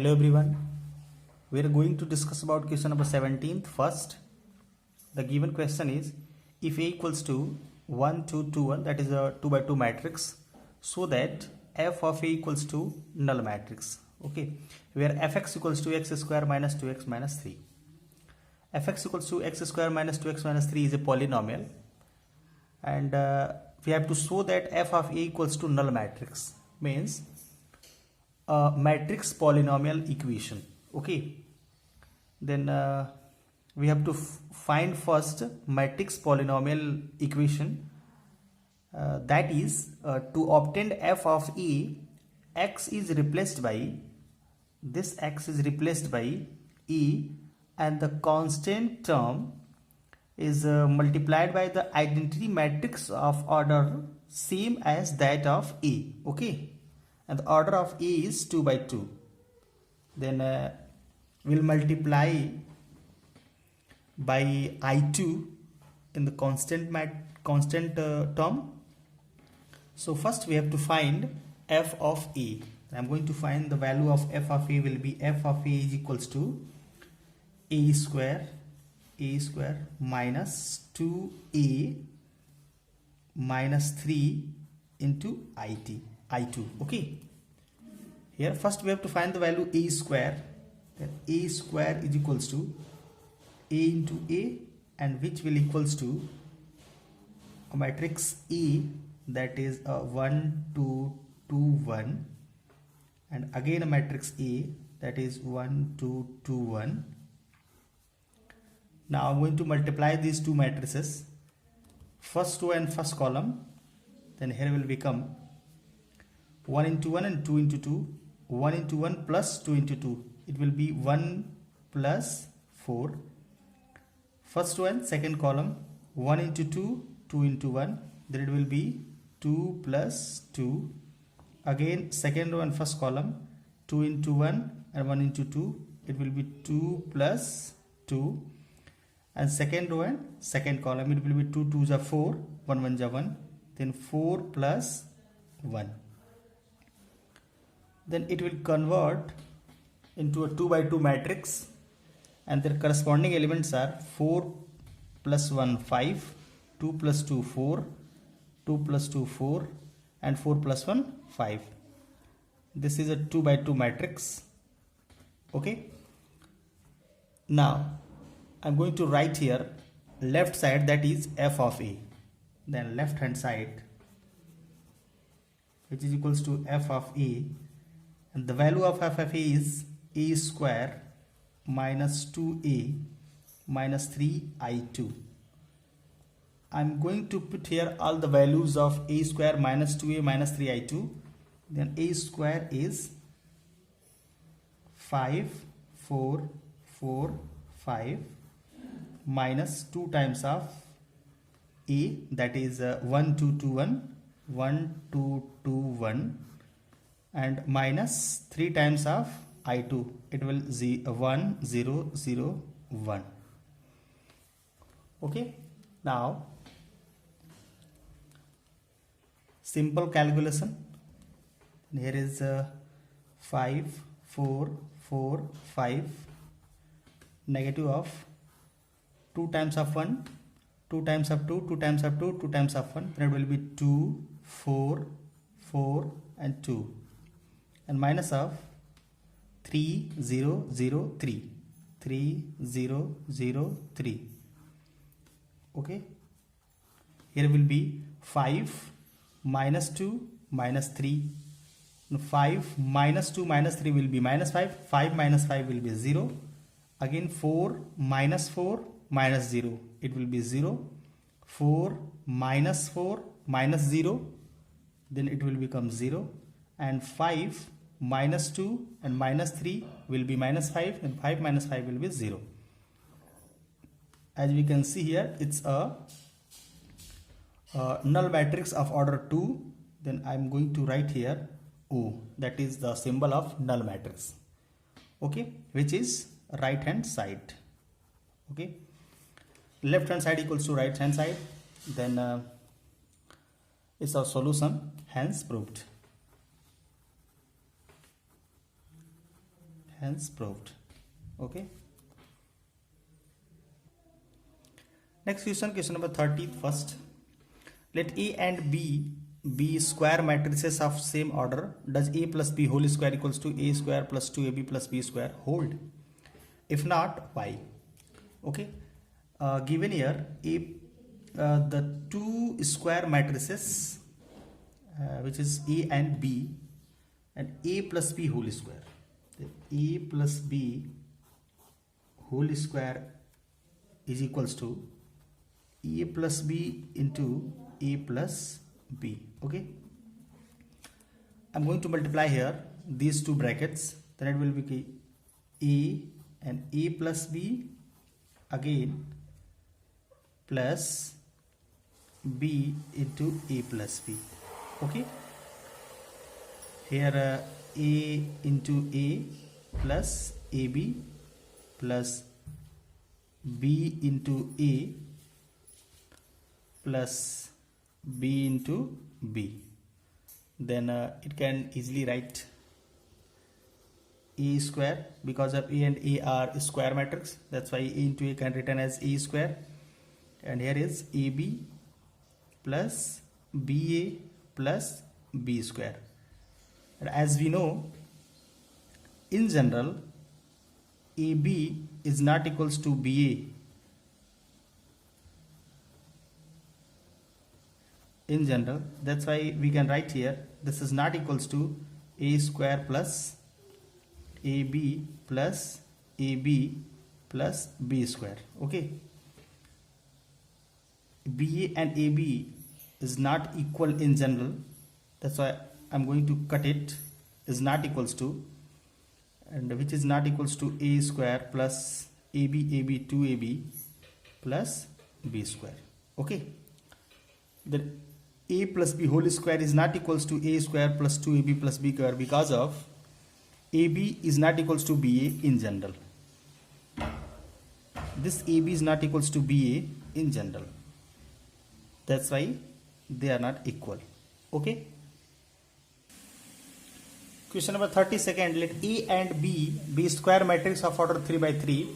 Hello everyone. We are going to discuss about question number 17. First, the given question is if A equals to 1, 2, 2, 1, that is a 2 by 2 matrix, so that f of A equals to null matrix. Okay, where fx equals to x square minus 2x minus 3. Fx equals to x square minus 2x minus 3 is a polynomial, and we have to show that f of A equals to null matrix, means a matrix polynomial equation. Okay, then we have to find first matrix polynomial equation, that is to obtain f of E, x is replaced by this, x is replaced by E, and the constant term is multiplied by the identity matrix of order same as that of A. Okay, and the order of A is 2 by 2. Then we'll multiply by I2 in the constant term. So first we have to find f of A. I'm going to find the value of f of A will be f of A is equals to a square minus 2a minus 3 into I2. Okay, here first we have to find the value a square. Then a square is equals to a into a, and which will equals to a matrix E, that is a 1 2 2 1, and again a matrix A, that is 1 2 2 1. Now I'm going to multiply these two matrices, first row and first column. Then here will become 1 into 1 and 2 into 2, 1 into 1 plus 2 into 2, it will be 1 plus 4. First row and second column, 1 into 2, 2 into 1, then it will be 2 plus 2. Again second row and first column, 2 into 1 and 1 into 2, it will be 2 plus 2. And second row and second column, it will be 2 2s are 4, 1 1s are 1, then 4 plus 1. Then it will convert into a 2 by 2 matrix, and their corresponding elements are 4 plus 1 5, 2 plus 2 4, 2 plus 2 4, and 4 plus 1 5. This is a 2 by 2 matrix. Okay, now I'm going to write here left side, that is f of A, then left hand side, which is equals to f of A, and the value of f of A is a square minus 2a minus 3I2. I'm going to put here all the values of a square minus 2a minus 3I2. Then a square is 5 4 4 5 minus 2 times of a, that is 1 2 2 1, 1 2 2 1, and minus 3 times of I2, it will 1 0 0 1. Okay, now simple calculation. Here is 5 4 4 5, negative of 2 times of 1, 2 times of 2, 2 times of 2, 2 times of 1, then it will be 2 4 4 and 2, and minus of 3 0 0 3, 3 0 0 3. Okay, here will be 5 minus 2 minus 3. 5 minus 2 minus 3 will be minus 5, 5 minus 5 will be 0. Again 4 minus 4 minus 0, it will be 0. 4 minus 4 minus 0, then it will become 0. And 5 minus 2 and minus 3 will be minus 5, and 5 minus 5 will be 0. As we can see here, it's a null matrix of order 2. Then I'm going to write here O, that is the symbol of null matrix. Okay, which is right hand side. Okay, left hand side equals to right hand side, then it's our solution, hence proved. hence proved. Okay. Next question number 30 first. Let A and B be square matrices of same order. Does A plus B whole square equals to A square plus 2AB plus B square hold? If not, why? Okay. Given here, the two square matrices, which is A and B, and A plus B whole square. A plus B whole square is equals to A plus B into A plus B. Okay. I'm going to multiply here these two brackets. Then it will be A and A plus B again plus B into A plus B. Okay. Here A into A plus AB plus B into A plus B into B. Then it can easily write A square, because of A and A are square matrix. That's why A into A can written as A square. And here is AB plus BA plus B square. And as we know, in general, AB is not equals to BA. In general, that's why we can write here this is not equals to A square plus AB plus AB plus B square. Okay. BA and AB is not equal in general. That's why I'm going to cut it. Is not equals to, and which is not equals to A square plus AB 2AB plus B square. Okay. The A plus B whole square is not equals to A square plus 2AB plus B square, because of AB is not equals to BA in general. This AB is not equals to BA in general. That's why they are not equal. Okay. Question number 32nd. Let A and B be square matrix of order 3 by 3.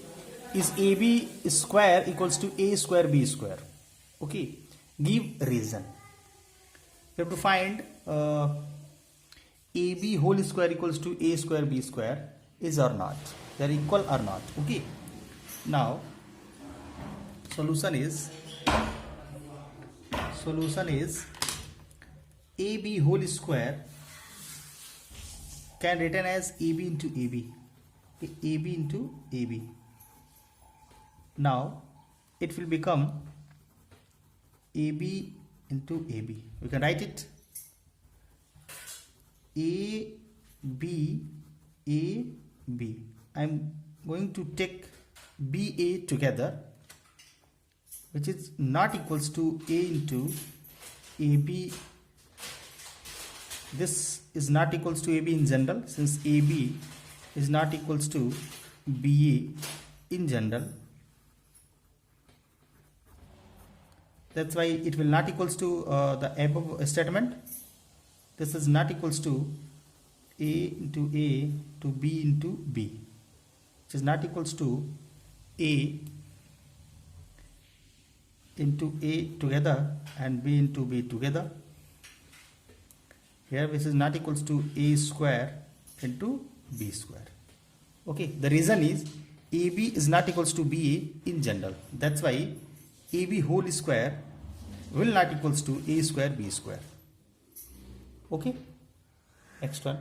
Is AB square equals to A square B square? Okay. Give reason. You have to find AB whole square equals to A square B square is or not. They are equal or not. Okay. Now, solution is AB whole square can written as AB into AB. Okay, AB into AB. Now, it will become AB into AB. We can write it AB. I'm going to take BA together, which is not equals to A into AB. This is not equals to AB in general, since AB is not equals to BA in general. That's why it will not equals to the above statement. This is not equals to A into A to B into B, which is not equals to A into A together and B into B together. Here this is not equals to A square into B square. Okay, the reason is AB is not equals to BA in general. That's why AB whole square will not equals to A square B square. Okay, next one.